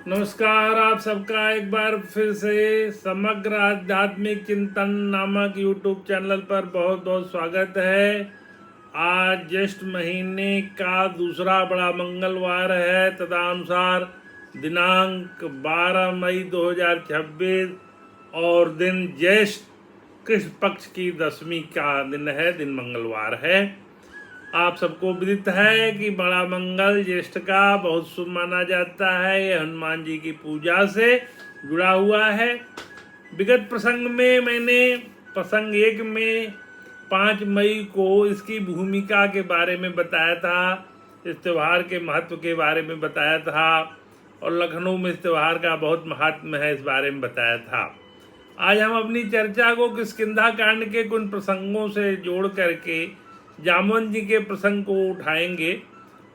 नमस्कार, आप सबका एक बार फिर से समग्र आध्यात्मिक चिंतन नामक YouTube चैनल पर बहुत बहुत स्वागत है। आज ज्येष्ठ महीने का दूसरा बड़ा मंगलवार है। तदनुसार दिनांक 12 मई 2026 और दिन ज्येष्ठ कृष्ण पक्ष की दशमी का दिन है, दिन मंगलवार है। आप सबको विदित है कि बड़ा मंगल ज्येष्ठ का बहुत शुभ माना जाता है। ये हनुमान जी की पूजा से जुड़ा हुआ है। विगत प्रसंग में मैंने प्रसंग 1 में 5 मई को इसकी भूमिका के बारे में बताया था, इस त्यौहार के महत्व के बारे में बताया था और लखनऊ में इस त्यौहार का बहुत महात्म्य है, इस बारे में बताया था। आज हम अपनी चर्चा को किष्किंधा कांड के कुछ प्रसंगों से जोड़ करके जामवंत जी के प्रसंग को उठाएंगे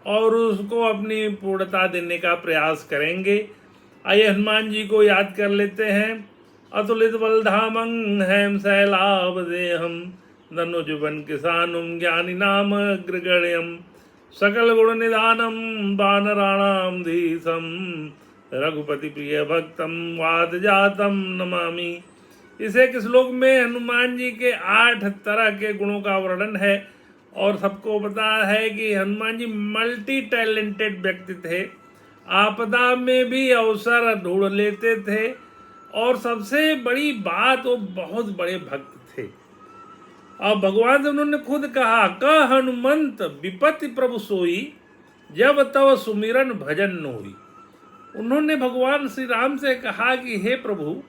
और उसको अपनी पूर्णता देने का प्रयास करेंगे। आइए हनुमान जी को याद कर लेते हैं। अतुलित बलधामं हेम शैलावदेहम धनुजुवन किसानुम ज्ञानी नाम अग्रगण्यम सकल गुण निधानम वानराणाम धीसम रघुपति प्रिय भक्तम वाद जातम नमामि। इसे एक श्लोक में हनुमान जी के 8 तरह के गुणों का वर्णन है और सबको पता है कि हनुमान जी मल्टी टैलेंटेड व्यक्ति थे। आपदा में भी अवसर ढूंढ लेते थे और सबसे बड़ी बात वो बहुत बड़े भक्त थे। और भगवान से उन्होंने खुद कहा, क हनुमंत विपत्ति प्रभु सोई जब तव सुमिरन भजन नोई। उन्होंने भगवान श्री राम से कहा कि हे प्रभु,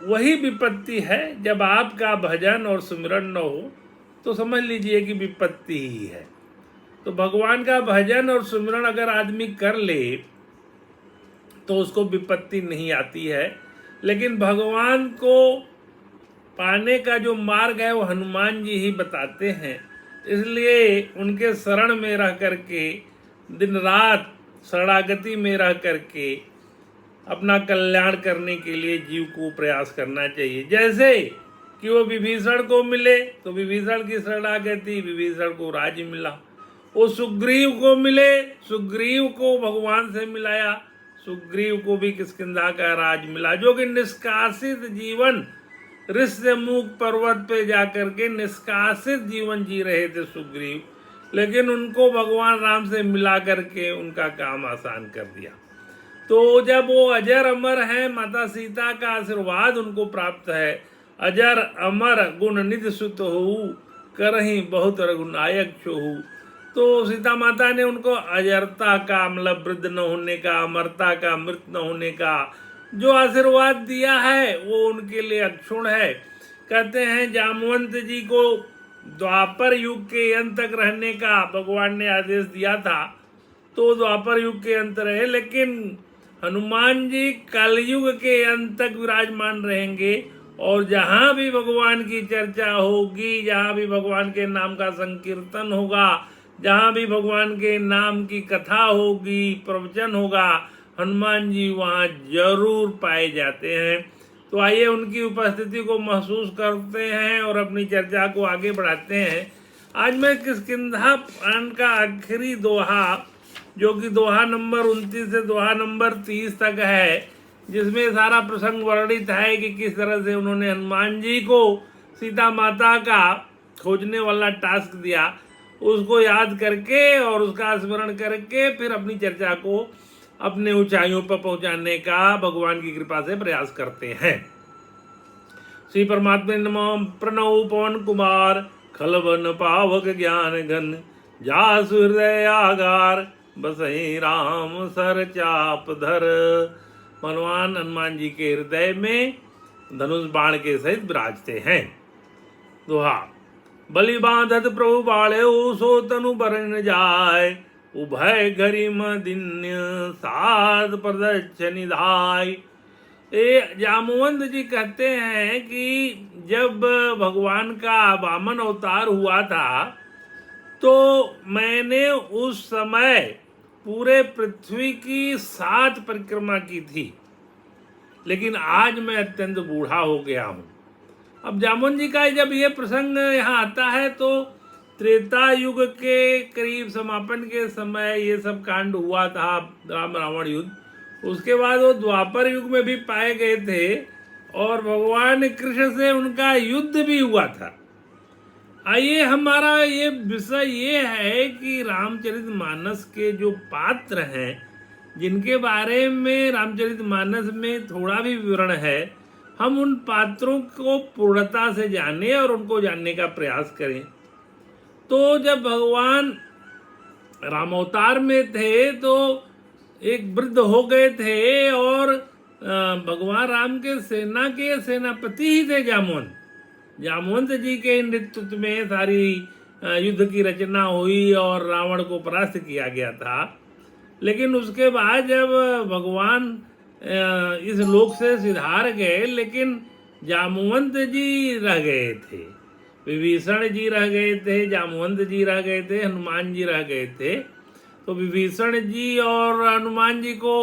वही विपत्ति है जब आपका भजन और सुमिरन न हो तो समझ लीजिए कि विपत्ति ही है। तो भगवान का भजन और सुमिरन अगर आदमी कर ले तो उसको विपत्ति नहीं आती है। लेकिन भगवान को पाने का जो मार्ग है वो हनुमान जी ही बताते हैं, इसलिए उनके शरण में रह करके दिन रात शरणागति में रह करके अपना कल्याण करने के लिए जीव को प्रयास करना चाहिए। जैसे कि वो विभीषण को मिले तो विभीषण की शरणागति, विभीषण को राज्य मिला। वो सुग्रीव को मिले, सुग्रीव को भगवान से मिलाया, सुग्रीव को भी किष्किंधा का राज मिला, जो कि निष्कासित जीवन ऋष्यमुख पर्वत पे जाकर के निष्कासित जीवन जी रहे थे सुग्रीव, लेकिन उनको भगवान राम से मिला करके उनका काम आसान कर दिया। तो जब वो अजर अमर है, माता सीता का आशीर्वाद उनको प्राप्त है। अजर अमर गुण निधि सुत हो करही बहुत रघुनायक छोहू। तो सीता माता ने उनको अजरता का मतलब वृद्ध न होने का, अमरता का मृत न होने का जो आशीर्वाद दिया है वो उनके लिए अक्षुण है। कहते हैं जामवंत जी को द्वापर युग के अंत तक रहने का भगवान ने आदेश दिया था, तो द्वापर युग के अंत रहे, लेकिन हनुमान जी कलयुग के अंत तक विराजमान रहेंगे। और जहाँ भी भगवान की चर्चा होगी, जहाँ भी भगवान के नाम का संकीर्तन होगा, जहाँ भी भगवान के नाम की कथा होगी, प्रवचन होगा, हनुमान जी वहाँ जरूर पाए जाते हैं। तो आइए उनकी उपस्थिति को महसूस करते हैं और अपनी चर्चा को आगे बढ़ाते हैं। आज मैं किष्किंधा कांड का आखिरी दोहा, जो कि दोहा नंबर 29 से दोहा नंबर 30 तक है, जिसमें सारा प्रसंग वर्णित है कि किस तरह से उन्होंने हनुमान जी को सीता माता का खोजने वाला टास्क दिया, उसको याद करके और उसका स्मरण करके फिर अपनी चर्चा को अपने ऊंचाइयों पर पहुंचाने का भगवान की कृपा से प्रयास करते हैं। श्री परमात्मा नमो। प्रणव पवन कुमार खलवन पावक ज्ञान घन जासु हृदय आगार बसहि राम सर चाप धर। भगवान हनुमान जी के हृदय में धनुष बाण के सहित विराजते हैं। दोहा। बलि बांधत प्रभु बाळे सो तनु बरन जाय उभय गरिम दिन्य साध प्रदक्ष निधाय। जामवंत जी कहते हैं कि जब भगवान का वामन अवतार हुआ था तो मैंने उस समय पूरे पृथ्वी की 7 परिक्रमा की थी, लेकिन आज मैं अत्यंत बूढ़ा हो गया हूँ। अब जामवंत जी का जब ये प्रसंग यहाँ आता है तो त्रेता युग के करीब समापन के समय ये सब कांड हुआ था, राम रावण युद्ध। उसके बाद वो द्वापर युग में भी पाए गए थे और भगवान कृष्ण से उनका युद्ध भी हुआ था। आइए, हमारा ये विषय ये है कि रामचरितमानस के जो पात्र हैं, जिनके बारे में रामचरितमानस में थोड़ा भी विवरण है, हम उन पात्रों को पूर्णता से जाने और उनको जानने का प्रयास करें। तो जब भगवान रामावतार में थे तो एक वृद्ध हो गए थे और भगवान राम के सेनापति ही थे जामवंत। जामवंत जी के नेतृत्व में सारी युद्ध की रचना हुई और रावण को परास्त किया गया था। लेकिन उसके बाद जब भगवान इस लोक से सिधार गए, लेकिन जामवंत जी रह गए थे, विभीषण जी रह गए थे, जामवंत जी रह गए थे, हनुमान जी रह गए थे। तो विभीषण जी और हनुमान जी को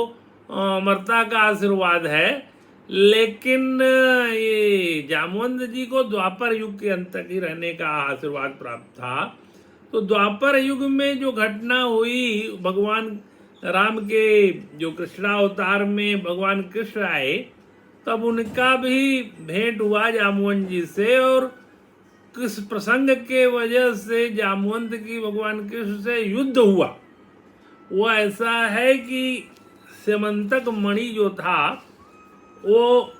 अमरता का आशीर्वाद है, लेकिन ये जामवंत जी को द्वापर युग के अंत तक ही रहने का आशीर्वाद प्राप्त था। तो द्वापर युग में जो घटना हुई, भगवान राम के जो कृष्णावतार में भगवान कृष्ण आए, तब उनका भी भेंट हुआ जामवंत जी से, और किस प्रसंग के वजह से जामवंत की भगवान कृष्ण से युद्ध हुआ वो ऐसा है कि स्यमंतक मणि जो था वो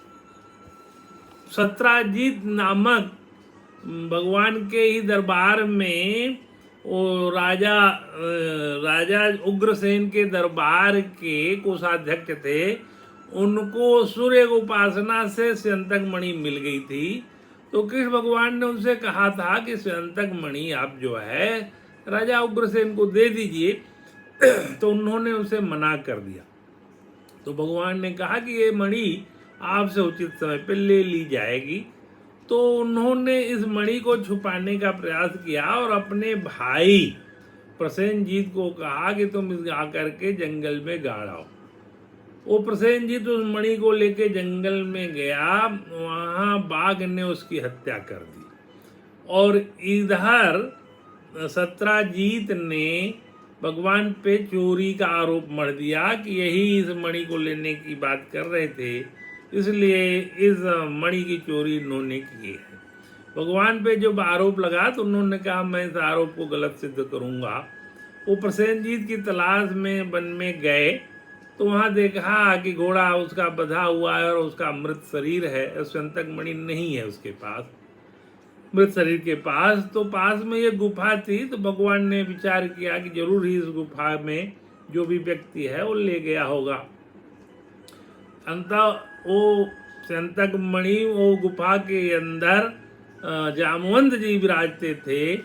सत्राजीत नामक भगवान के ही दरबार में, वो राजा उग्रसेन के दरबार के कोषाध्यक्ष थे, उनको सूर्य उपासना से स्यंतक मणि मिल गई थी। तो कृष्ण भगवान ने उनसे कहा था कि स्यंतक मणि आप जो है राजा उग्रसेन को दे दीजिए। तो उन्होंने उसे मना कर दिया। तो भगवान ने कहा कि ये मणि आपसे उचित समय पर ले ली जाएगी। तो उन्होंने इस मणि को छुपाने का प्रयास किया और अपने भाई प्रसेनजीत को कहा कि तुम इस आकर के जंगल में गाड़ आओ। वो प्रसेनजीत उस मणि को लेके जंगल में गया, वहां बाघ ने उसकी हत्या कर दी। और इधर सत्राजीत ने भगवान पे चोरी का आरोप मढ़ दिया कि यही इस मणि को लेने की बात कर रहे थे, इसलिए इस मणि की चोरी इन्होंने की है। भगवान पे जब आरोप लगा तो उन्होंने कहा मैं इस आरोप को गलत सिद्ध करूंगा। वो प्रसेनजीत की तलाश में वन में गए तो वहां देखा कि घोड़ा उसका बंधा हुआ है और उसका मृत शरीर है, स्यंतक मणि नहीं है उसके पास, मृत शरीर के पास। तो पास में ये गुफा थी, तो भगवान ने विचार किया कि जरूर ही इस गुफा में जो भी व्यक्ति है वो ले गया होगा। अंततः वो स्यंतक मणि वो गुफा के अंदर जामवंत जी विराजते थे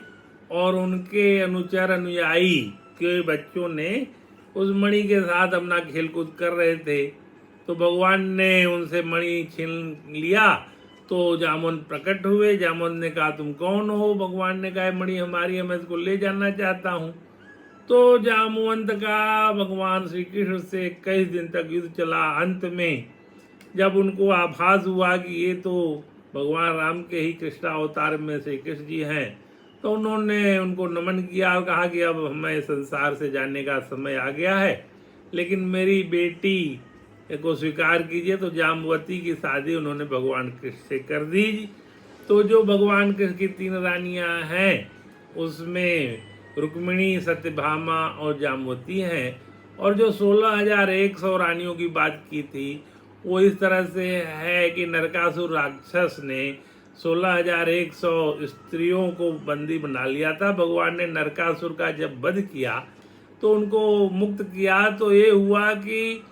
और उनके अनुचर अनुयायी के बच्चों ने उस मणि के साथ अपना खेलकूद कर रहे थे। तो भगवान ने उनसे मणि छीन लिया। तो जामवंत प्रकट हुए। जामवंत ने कहा तुम कौन हो? भगवान ने कहा मणि हमारी है, मैं इसको ले जाना चाहता हूँ। तो जामवंत का भगवान श्री कृष्ण से 21 दिन तक युद्ध चला। अंत में जब उनको आभास हुआ कि ये तो भगवान राम के ही कृष्णावतार में श्री कृष्ण जी हैं, तो उन्होंने उनको नमन किया और कहा कि अब हमें संसार से जाने का समय आ गया है, लेकिन मेरी बेटी को स्वीकार कीजिए। तो जाम्बवती की शादी उन्होंने भगवान कृष्ण से कर दी। तो जो भगवान कृष्ण की 3 रानियां हैं उसमें रुक्मिणी, सत्यभामा और जाम्बवती हैं। और जो 16,100 रानियों की बात की थी वो इस तरह से है कि नरकासुर राक्षस ने 16,100 स्त्रियों को बंदी बना लिया था। भगवान ने नरकासुर का जब वध किया तो उनको मुक्त किया। तो ये हुआ कि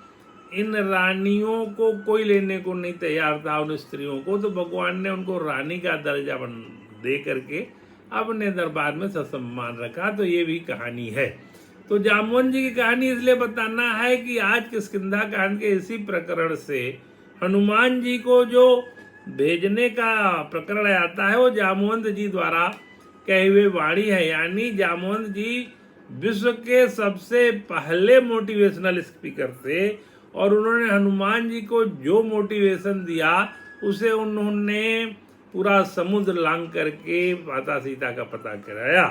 इन रानियों को कोई लेने को नहीं तैयार था, उन स्त्रियों को। तो भगवान ने उनको रानी का दर्जा दे करके अपने दरबार में ससम्मान रखा। तो ये भी कहानी है। तो जामवंत जी की कहानी इसलिए बताना है कि आज किष्किंधा कांड के इसी प्रकरण से हनुमान जी को जो भेजने का प्रकरण आता है वो जामवंत जी द्वारा कहे हुए वाणी है। यानी जामवंत जी विश्व के सबसे पहले मोटिवेशनल स्पीकर थे और उन्होंने हनुमान जी को जो मोटिवेशन दिया उसे उन्होंने पूरा समुद्र लांघ करके माता सीता का पता कराया।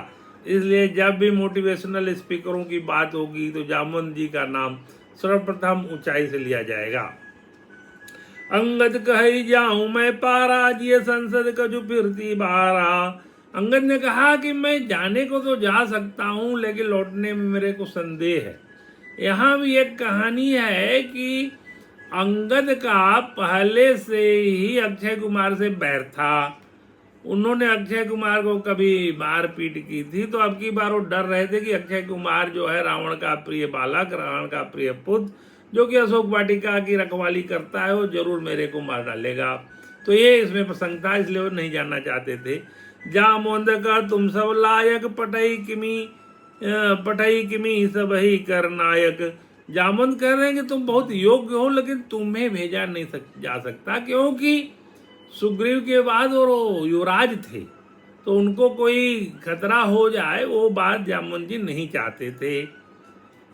इसलिए जब भी मोटिवेशनल स्पीकरों की बात होगी तो जामवंत जी का नाम सर्वप्रथम ऊंचाई से लिया जाएगा। अंगद कही जाऊं मैं पारा, जिय संसद कजु फिरती बारा। अंगद ने कहा कि मैं जाने को तो जा सकता हूं, लेकिन लौटने में मेरे को संदेह है। यहाँ भी एक कहानी है कि अंगद का पहले से ही अक्षय कुमार से बैर था। उन्होंने अक्षय कुमार को कभी मारपीट की थी, तो अब की बार वो डर रहे थे कि अक्षय कुमार जो है रावण का प्रिय बालक, रावण का प्रिय पुत्र, जो कि अशोक वाटिका की रखवाली करता है, वो जरूर मेरे को मार डालेगा। तो ये इसमें प्रसंग था, इसलिए वो नहीं जानना चाहते थे। जामोंद का तुम सब लायक, पटई किमी सब ही कर नायक। जामोंद कह रहे हैं कि तुम बहुत योग्य हो, लेकिन तुम्हें भेजा नहीं जा सकता, क्योंकि सुग्रीव के बाद वो युवराज थे, तो उनको कोई खतरा हो जाए वो बात जामुन जी नहीं चाहते थे।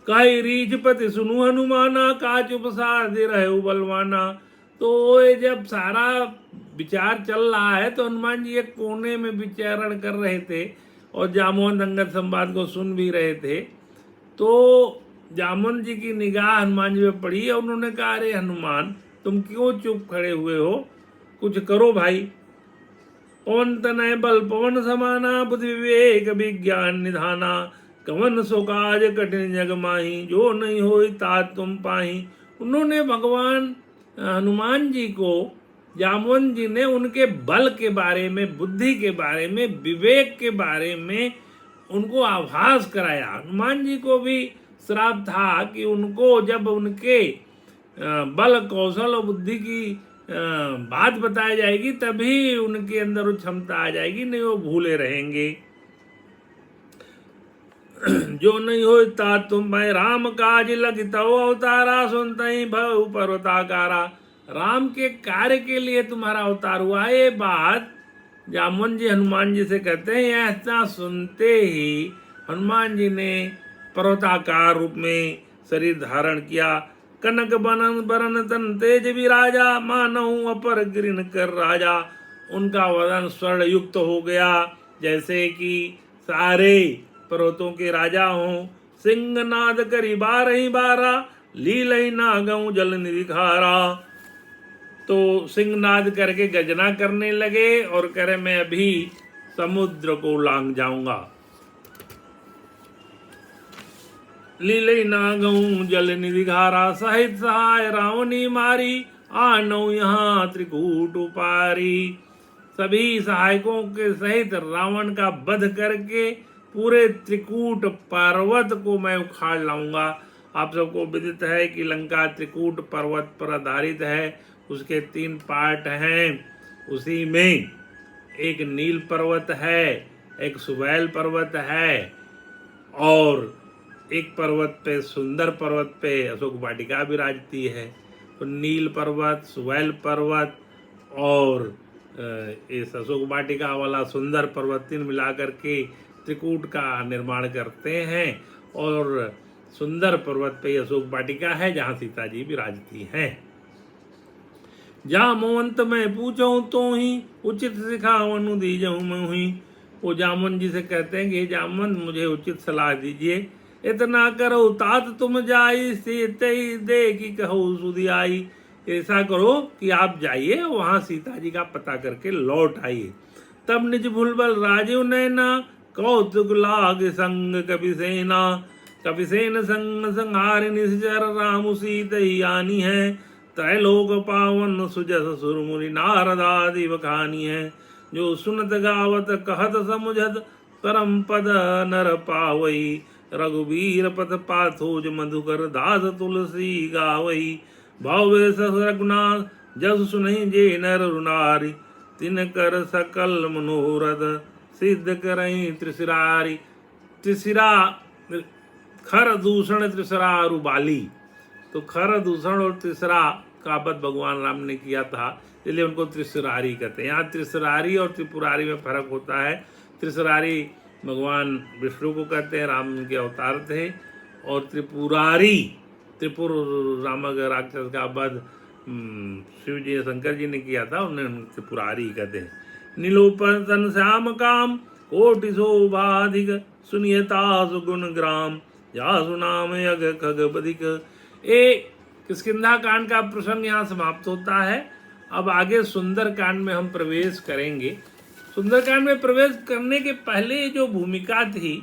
कई रीझपति सुनु हनुमाना, काच उपसार दे रहे बलवाना। तो ये जब सारा विचार चल रहा है तो हनुमान जी एक कोने में विचरण कर रहे थे और जामुन अंगद संवाद को सुन भी रहे थे। तो जामुन जी की निगाह हनुमान जी पे पड़ी और उन्होंने कहा, अरे हनुमान, तुम क्यों चुप खड़े हुए हो, कुछ करो भाई। पवन तनय बल पवन समाना, बुद्धि विवेक विज्ञान निधाना। कवन सो काज कठिन जग माही, जो नहीं होई तात तुम पाही। उन्होंने भगवान हनुमान जी को, जामुन जी ने उनके बल के बारे में, बुद्धि के बारे में, विवेक के बारे में उनको आभास कराया। हनुमान जी को भी श्राप था कि उनको जब उनके बल, कौशल और बुद्धि की बात बताई जाएगी तभी उनके अंदर वो क्षमता आ जाएगी, नहीं वो भूले रहेंगे। जो नहीं हो ता तुम मैं राम काज लगित अवतारा, सुनते भव पर्वताकारा। राम के कार्य के लिए तुम्हारा अवतार हुआ। ये बात जामुन जी हनुमान जी से कहते हैं। ऐसा सुनते ही हनुमान जी ने पर्वताकार रूप में शरीर धारण किया। कनक बनन बरन तन तेज विराजा, मानहु अपर गिरिन कर राजा। उनका वदन स्वर्ण युक्त हो गया, जैसे कि सारे पर्वतों के राजा हों। सिंहनाद करी बारही बारा, लीलई नागऊ जल निधि खारा। तो सिंहनाद करके गजना करने लगे और करे मैं अभी समुद्र को लांग जाऊंगा। लीलई नागऊ जल निधि खारा, सहित सहाय रावणी मारी, आनौ यहाँ त्रिकूट उपारी। सभी सहायकों के सहित रावण का वध करके पूरे त्रिकूट पर्वत को मैं उखाड़ लाऊंगा। आप सबको विदित है कि लंका त्रिकूट पर्वत पर आधारित है। उसके 3 पार्ट हैं। उसी में एक नील पर्वत है, एक सुवैल पर्वत है, और एक पर्वत पे, सुंदर पर्वत पे अशोक वाटिका विराजती है। तो नील पर्वत, सुवैल पर्वत और इस अशोक वाटिका वाला सुंदर पर्वत 3 मिलाकर के त्रिकूट का निर्माण करते हैं। और सुंदर पर्वत पे अशोक वाटिका है जहाँ सीता जी विराजती हैं। जामवंत मैं पूछूं तो ही, उचित सिखावनु दीजहूं मैं हुई। वो जामुन जी से कहते हैं कि जामुन, मुझे उचित सलाह दीजिए। इतना करो तात तुम जाई, सीते दे की कहो सुधी आई। ऐसा करो कि आप जाइए वहां सीता जी का पता करके लौट आइए। तब निज भूलबल राजीव नैना, कौतुक लाग संग कपिसेना। कपिसेन संग संहार निश्चर, राम सीत ही आनी है। त्रैलोक पावन सुजस सुरमुनि, नारद आदि बखानी है। जो सुनत गावत कहत समुझत, परम पद नर पावई। रघुवीर पथ पाथोज मधुकर, दास तुलसी गावई। भावे सस रघुनाथ, जस सुनहि जे नर नारी। तिन कर सकल मनोरथ, सिद्ध करई त्रिशिरारी। त्रिशिरा, खर दूषण त्रिशिरा रुबाली। तो खर दूषण और त्रिशिरा का वध भगवान राम ने किया था, इसलिए उनको त्रिशिरारी कहते हैं। यहाँ त्रिशिरारी और त्रिपुरारी में फर्क होता है। त्रिशिरारी भगवान विष्णु को कहते हैं, राम के अवतार थे। और त्रिपुरारी, त्रिपुर रामक राक्षस का वध शिव जी, शंकर जी ने किया था, उन्हें त्रिपुरारी कहते हैं। नीलोपर तन श्याम काम, कोटि शोभाधिक। सुनियता सुगुण ग्राम, या सुनाम यग खग बधिक। ये किष्किंधा कांड का प्रसंग यहाँ समाप्त होता है। अब आगे सुंदर कांड में हम प्रवेश करेंगे। सुंदर कांड में प्रवेश करने के पहले जो भूमिका थी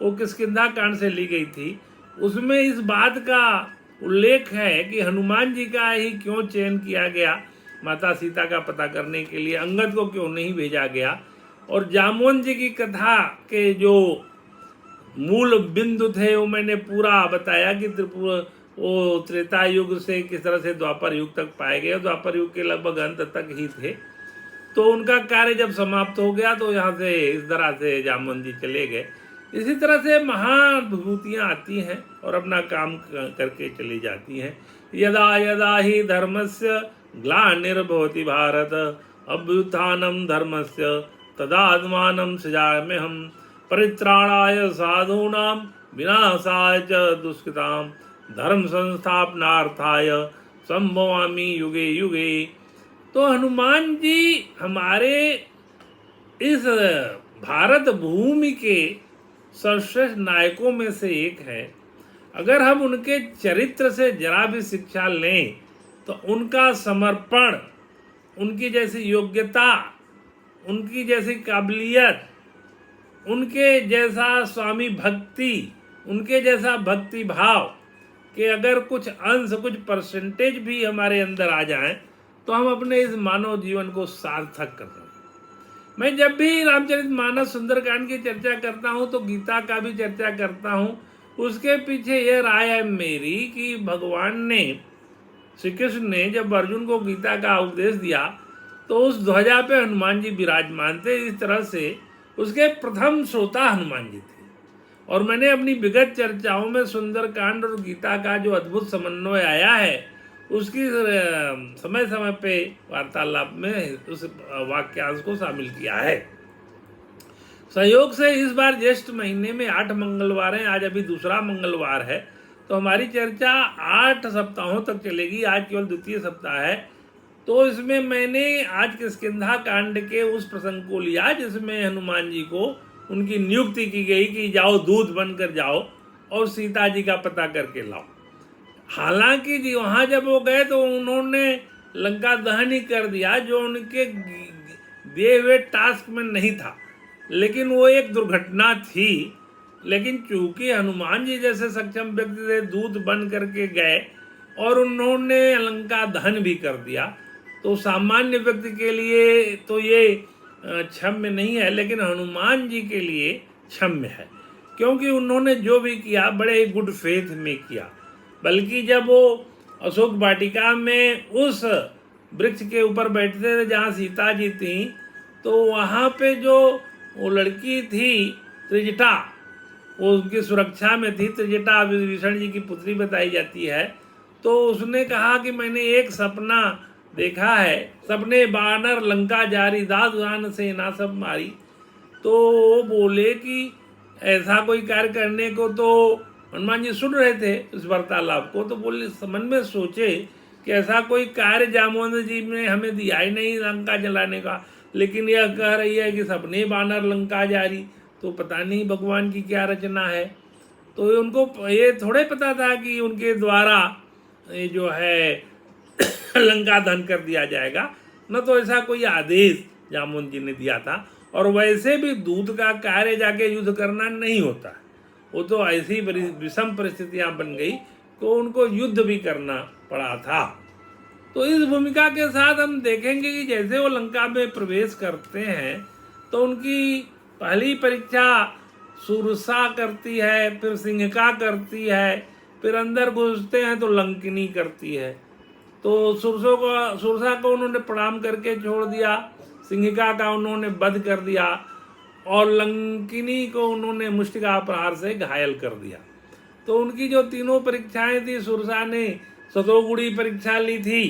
वो किष्किंधा कांड से ली गई थी। उसमें इस बात का उल्लेख है कि हनुमान जी का ही क्यों चयन किया गया माता सीता का पता करने के लिए, अंगद को क्यों नहीं भेजा गया, और जामवंत जी की कथा के जो मूल बिंदु थे वो मैंने पूरा बताया कि वो त्रेता युग से किस तरह से द्वापर युग तक पाए गए, द्वापर युग के लगभग अंत तक ही थे। तो उनका कार्य जब समाप्त हो गया तो यहाँ से इस तरह से जामवंत जी चले गए। इसी तरह से महाविभूतियाँ आती हैं और अपना काम करके चली जाती हैं। यदा यदा ही धर्मस्य ग्लानिर्भवति भारत अभ्युत्थानं धर्मस्य तदात्मानं सृजाम्यहम् परित्राणाय साधूनां विनाशाय च दुष्कृतां धर्म संस्थापनार्थाय संभवामि युगे युगे। तो हनुमान जी हमारे इस भारत भूमि के सर्वश्रेष्ठ नायकों में से एक है। अगर हम उनके चरित्र से जरा भी शिक्षा लें तो उनका समर्पण, उनकी जैसी योग्यता, उनकी जैसी काबिलियत, उनके जैसा स्वामी भक्ति, उनके जैसा भक्ति भाव कि अगर कुछ अंश, कुछ परसेंटेज भी हमारे अंदर आ जाएं तो हम अपने इस मानव जीवन को सार्थक कर सकते हैं। मैं जब भी रामचरितमानस सुंदरकांड की चर्चा करता हूं तो गीता का भी चर्चा करता हूं। उसके पीछे यह राय है मेरी कि भगवान ने, श्री कृष्ण ने जब अर्जुन को गीता का उपदेश दिया तो उस ध्वजा पे हनुमान जी विराजमान थे। इस तरह से उसके प्रथम श्रोता हनुमान जी थे। और मैंने अपनी विगत चर्चाओं में सुंदरकांड और गीता का जो अद्भुत समन्वय आया है उसकी समय समय पे वार्तालाप में उस वाक्यांश को शामिल किया है। सहयोग से इस बार ज्येष्ठ महीने में 8 मंगलवार हैं। आज अभी दूसरा मंगलवार है तो हमारी चर्चा 8 सप्ताहों तक चलेगी। आज केवल द्वितीय सप्ताह है। तो इसमें मैंने आज किष्किंधा कांड के उस प्रसंग को लिया जिसमें हनुमान जी को उनकी नियुक्ति की गई कि जाओ दूत बनकर जाओ और सीता जी का पता करके लाओ। हालांकि जी वहाँ जब वो गए तो उन्होंने लंका दहन ही कर दिया जो उनके दिए हुए टास्क में नहीं था, लेकिन वो एक दुर्घटना थी। लेकिन चूंकि हनुमान जी जैसे सक्षम व्यक्ति से दूत बन करके गए और उन्होंने लंका दहन भी कर दिया तो सामान्य व्यक्ति के लिए तो ये क्षम्य नहीं है, लेकिन हनुमान जी के लिए क्षम्य है क्योंकि उन्होंने जो भी किया बड़े गुड फेथ में किया। बल्कि जब वो अशोक वाटिका में उस वृक्ष के ऊपर बैठते थे जहाँ सीता जी थी तो वहाँ पे जो वो लड़की थी त्रिजटा, वो उनकी सुरक्षा में थी। त्रिजटा विभीषण जी की पुत्री बताई जाती है। तो उसने कहा कि मैंने एक सपना देखा है, सपने बानर लंका जारी दाद उदान से ना सब मारी। तो वो बोले कि ऐसा कोई कार्य करने को तो हनुमान जी सुन रहे थे इस वार्तालाप को, तो बोले मन में सोचे कि ऐसा कोई कार्य जामवंत जी ने हमें दिया ही नहीं लंका जलाने का, लेकिन यह कह रही है कि सपने बानर लंका जारी, तो पता नहीं भगवान की क्या रचना है। तो उनको ये थोड़े पता था कि उनके द्वारा ये जो है लंका दहन कर दिया जाएगा, न तो ऐसा कोई आदेश जामवंत जी ने दिया था। और वैसे भी दूत का कार्य जाके युद्ध करना नहीं होता, वो तो ऐसी विषम परिस्थितियां बन गई तो उनको युद्ध भी करना पड़ा था। तो इस भूमिका के साथ हम देखेंगे कि जैसे वो लंका में प्रवेश करते हैं तो उनकी पहली परीक्षा सुरसा करती है, फिर सिंहिका करती है, फिर अंदर घुसते हैं तो लंकिनी करती है। तो सुरसा को उन्होंने प्रणाम करके छोड़ दिया, सिंहिका का उन्होंने वध कर दिया और लंकिनी को उन्होंने मुष्टिका प्रहार से घायल कर दिया। तो उनकी जो तीनों परीक्षाएं थी, सुरसा ने सतोगुणी परीक्षा ली थी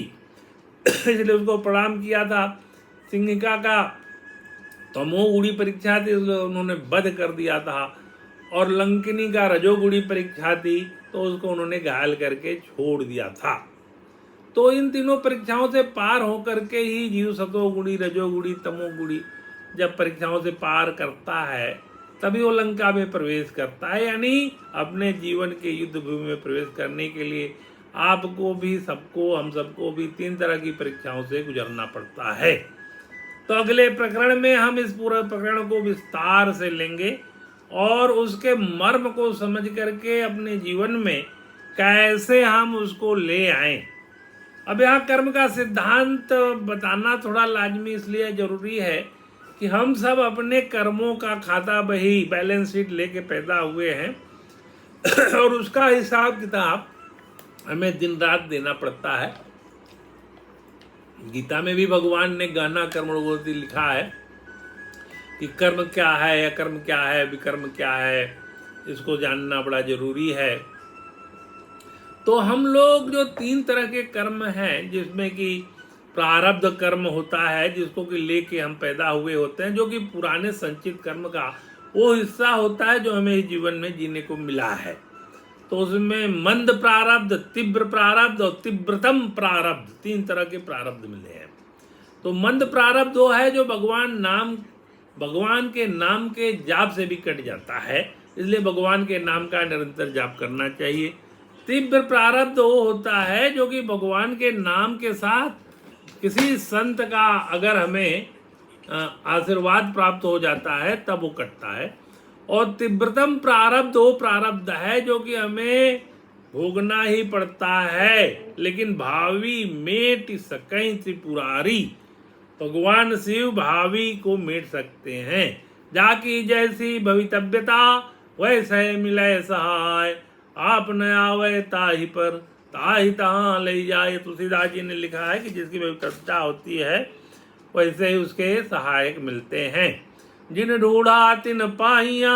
इसलिए उसको प्रणाम किया था। सिंहिका का तमोगुणी परीक्षा थी, उन्होंने वध कर दिया था। और लंकिनी का रजोगुणी परीक्षा थी तो उसको उन्होंने घायल करके छोड़ दिया था। तो इन तीनों परीक्षाओं से पार होकर के ही जीव सतोगुणी, रजोगुणी, तमोगुणी जब परीक्षाओं से पार करता है तभी वो लंका में प्रवेश करता है, यानी अपने जीवन के युद्ध भूमि में प्रवेश करने के लिए आपको भी, सबको, हम सबको भी 3 तरह की परीक्षाओं से गुजरना पड़ता है। तो अगले प्रकरण में हम इस पूरे प्रकरण को विस्तार से लेंगे और उसके मर्म को समझ करके अपने जीवन में कैसे हम उसको ले आए। अब यहाँ कर्म का सिद्धांत बताना थोड़ा लाजमी इसलिए जरूरी है कि हम सब अपने कर्मों का खाता बही, बैलेंस शीट लेके पैदा हुए हैं और उसका हिसाब किताब हमें दिन रात देना पड़ता है। गीता में भी भगवान ने गहना कर्मणोगति लिखा है कि कर्म क्या है, अकर्म क्या है, विकर्म क्या है, इसको जानना बड़ा जरूरी है। तो हम लोग जो 3 तरह के कर्म हैं, जिसमें कि प्रारब्ध कर्म होता है, जिसको कि लेके हम पैदा हुए होते हैं, जो कि पुराने संचित कर्म का वो हिस्सा होता है जो हमें इस जीवन में जीने को मिला है। तो उसमें मंद प्रारब्ध, तीव्र प्रारब्ध और तीव्रतम प्रारब्ध, 3 तरह के प्रारब्ध मिले हैं। तो मंद प्रारब्ध वो है जो भगवान के नाम के जाप से भी कट जाता है, इसलिए भगवान के नाम का निरंतर जाप करना चाहिए। तीव्र प्रारब्ध वो होता है जो कि भगवान के नाम के साथ किसी संत का अगर हमें आशीर्वाद प्राप्त हो जाता है तब वो कटता है। और तीव्रतम प्रारब्ध वो प्रारब्ध है जो कि हमें भोगना ही पड़ता है, लेकिन भावी मेट सकई त्रिपुरारी, भगवान शिव भावी को मेट सकते हैं। जाकी जैसी भवितव्यता वैसे मिले सहाय, आप न आवे ताही पर ताही तहाँ ले जाए। तुलसीदास जी ने लिखा है कि जिसकी भवितव्यता होती है वैसे ही उसके सहायक मिलते हैं। जिन ढूढ़ा तिन पाहिया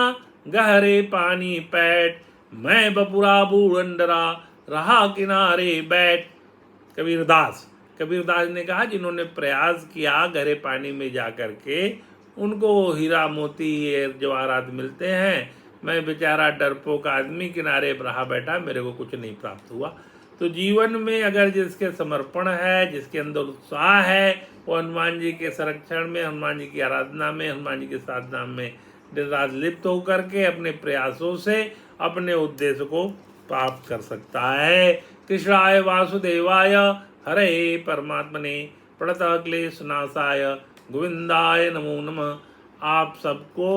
गहरे पानी पैठ, मैं बपुरा बूढ़ंडरा रहा किनारे बैठ। कबीरदास ने कहा जिन्होंने प्रयास किया गहरे पानी में जा करके, उनको हीरा मोती जवाहरात मिलते हैं। मैं बेचारा डरपोक आदमी किनारे रहा बैठा, मेरे को कुछ नहीं प्राप्त हुआ। तो जीवन में अगर जिसके समर्पण है, जिसके अंदर उत्साह है, वो हनुमान जी के संरक्षण में, हनुमान जी की आराधना में, हनुमान जी के साधना में दिन रात लिप्त होकर के अपने प्रयासों से अपने उद्देश्य को प्राप्त कर सकता है। कृष्णाय वासुदेवाय हरे परमात्मने प्रणतः क्लेश नाशाय गोविंदाय नमो नमः। आप सबको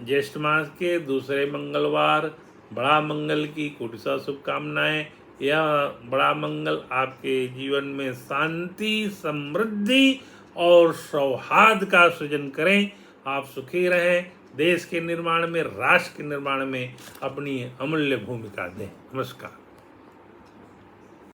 ज्येष्ठ मास के दूसरे मंगलवार बड़ा मंगल की कोटि शुभकामनाएं। यह बड़ा मंगल आपके जीवन में शांति, समृद्धि और सौहार्द का सृजन करें। आप सुखी रहें, देश के निर्माण में, राष्ट्र के निर्माण में अपनी अमूल्य भूमिका दें। नमस्कार।